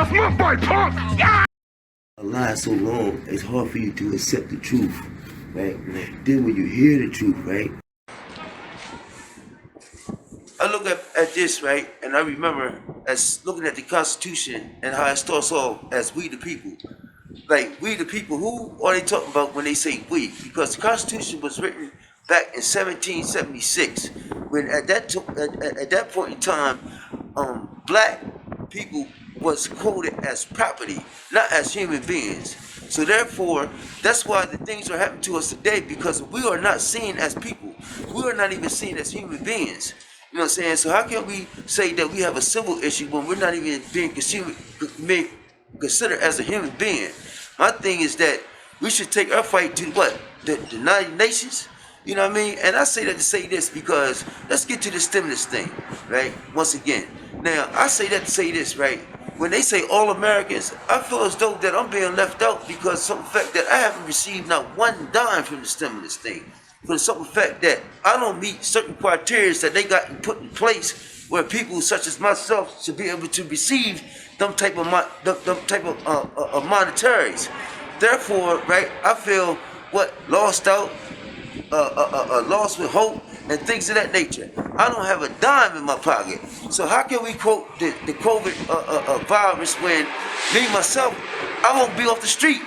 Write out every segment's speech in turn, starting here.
That's my fight, punk! Yeah! A lie so long, it's hard for you to accept the truth, right? Then when you hear the truth, right? I look at this, right, and I remember as looking at the Constitution and how it starts off as we the people. Like, we the people, who are they talking about when they say we? Because the Constitution was written back in 1776, when at that point in time, black people was quoted as property, not as human beings. So therefore, that's why the things are happening to us today, because we are not seen as people. We are not even seen as human beings. You know what I'm saying? So how can we say that we have a civil issue when we're not even being considered as a human being? My thing is that we should take our fight to what? The United Nations? You know what I mean? And I say that to say this because let's get to the stimulus thing, right? Once again. Now, I say that to say this, right? When they say all Americans, I feel as though that I'm being left out because of the fact that I haven't received not one dime from the stimulus thing. For the simple fact that I don't meet certain criteria that they got put in place where people such as myself should be able to receive them type of monetaries. Therefore, right, I feel what lost out, lost with hope, and things of that nature. I don't have a dime in my pocket. So how can we quote the COVID virus when me, myself, I won't be off the street?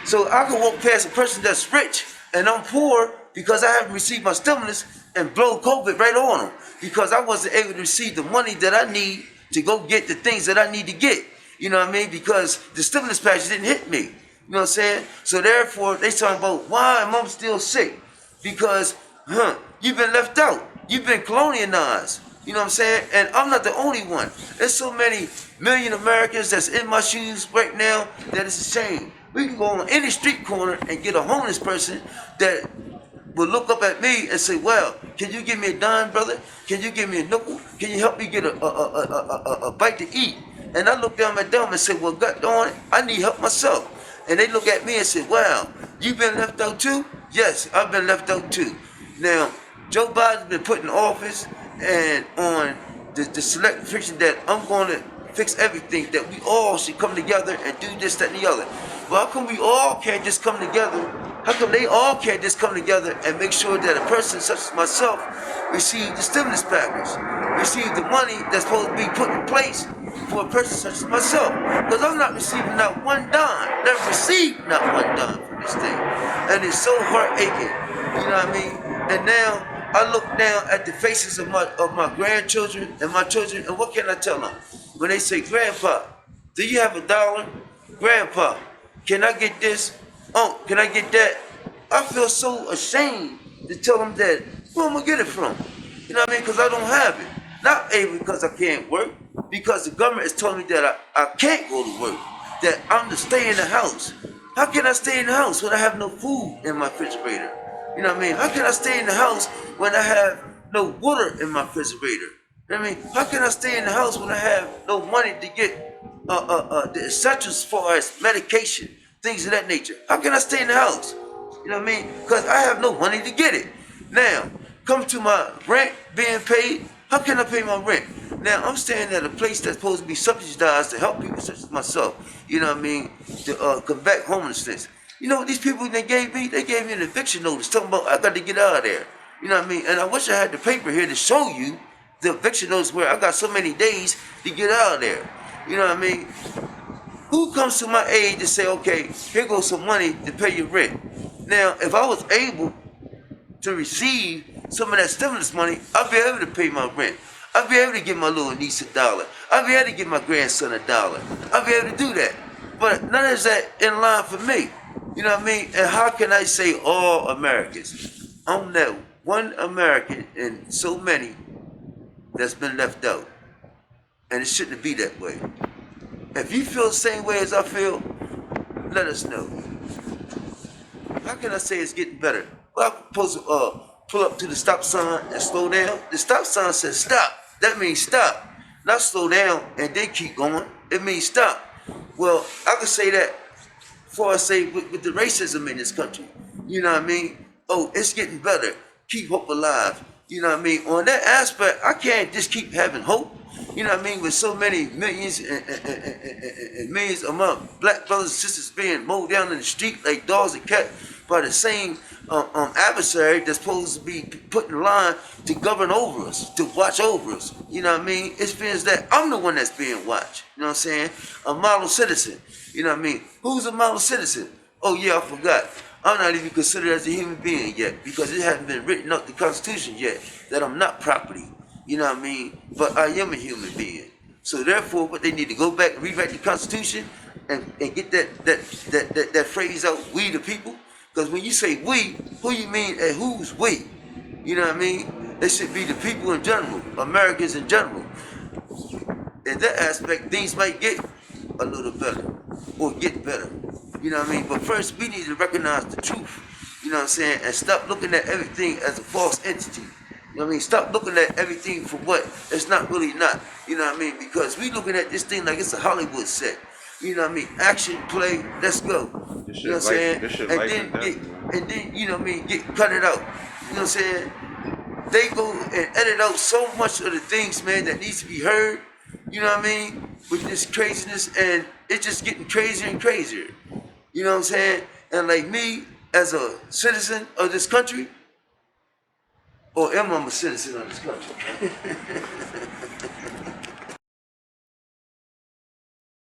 So I can walk past a person that's rich and I'm poor because I haven't received my stimulus and blow COVID right on them because I wasn't able to receive the money that I need to go get the things that I need to get. You know what I mean? Because the stimulus package didn't hit me. You know what I'm saying? So therefore, they talking about why am I still sick? Because, you've been left out. You've been colonialized. You know what I'm saying? And I'm not the only one. There's so many million Americans that's in my shoes right now that it's a shame. We can go on any street corner and get a homeless person that will look up at me and say, well, can you give me a dime, brother? Can you give me a nickel? Can you help me get a bite to eat? And I look down at them and say, well, God darn it, I need help myself. And they look at me and say, wow, you been left out too? Yes, I've been left out too. Now, Joe Biden's been put in office and on the select fiction that I'm going to fix everything, that we all should come together and do this, that, and the other. Well, how come we all can't just come together? How come they all can't just come together and make sure that a person such as myself receive the stimulus package, receive the money that's supposed to be put in place for a person such as myself? Because I'm not receiving not one dime, never received not one dime from this thing. And it's so heartaching, you know what I mean? And now I look down at the faces of my grandchildren and my children, and what can I tell them? When they say, Grandpa, do you have $1? Grandpa, can I get this? Oh, can I get that? I feel so ashamed to tell them that. Where am I get it from? You know what I mean? Because I don't have it. Not able because I can't work, because the government has told me that I can't go to work, that I'm to stay in the house. How can I stay in the house when I have no food in my refrigerator? You know what I mean? How can I stay in the house when I have no water in my refrigerator? You know what I mean? How can I stay in the house when I have no money to get the essentials as far as medication, things of that nature? How can I stay in the house? You know what I mean? Because I have no money to get it. Now, come to my rent being paid. How can I pay my rent? Now, I'm staying at a place that's supposed to be subsidized to help people such as myself, you know what I mean, to combat homelessness. You know what these people they gave me? They gave me an eviction notice talking about I got to get out of there. You know what I mean? And I wish I had the paper here to show you the eviction notice where I got so many days to get out of there. You know what I mean? Who comes to my aid to say, okay, here goes some money to pay your rent? Now, if I was able to receive some of that stimulus money, I'd be able to pay my rent. I'd be able to give my little niece $1. I'd be able to give my grandson $1. I'd be able to do that. But none of that in line for me. You know what I mean? And how can I say all Americans? I'm that one American in so many that's been left out. And it shouldn't be that way. If you feel the same way as I feel, let us know. How can I say it's getting better? Well, I'm supposed to pull up to the stop sign and slow down. The stop sign says stop. That means stop. Not slow down and then keep going. It means stop. Well, I can say that before I say with the racism in this country. You know what I mean? Oh, it's getting better. Keep hope alive. You know what I mean? On that aspect, I can't just keep having hope. You know what I mean? With so many millions and millions of my black brothers and sisters being mowed down in the street like dogs and cats by the same adversary that's supposed to be put in line to govern over us, to watch over us. You know what I mean? It feels that I'm the one that's being watched. You know what I'm saying? A model citizen. You know what I mean? Who's a model citizen? Oh yeah, I forgot. I'm not even considered as a human being yet because it hasn't been written up the Constitution yet that I'm not property. You know what I mean? But I am a human being. So therefore, what they need to go back and rewrite the Constitution and get that phrase out, we the people. Because when you say we, who you mean and who's we? You know what I mean? It should be the people in general, Americans in general. In that aspect, things might get a little better or get better. You know what I mean? But first, we need to recognize the truth. You know what I'm saying? And stop looking at everything as a false entity. You know what I mean? Stop looking at everything for what it's not really not. You know what I mean? Because we looking at this thing like it's a Hollywood set. You know what I mean? Action, play, let's go. You know what I'm saying? And then, you know what I mean, cut it out. You know what I'm saying? They go and edit out so much of the things, man, that needs to be heard. You know what I mean? With this craziness, and it's just getting crazier and crazier. You know what I'm saying? And like me, as a citizen of this country, or am I a citizen of this country?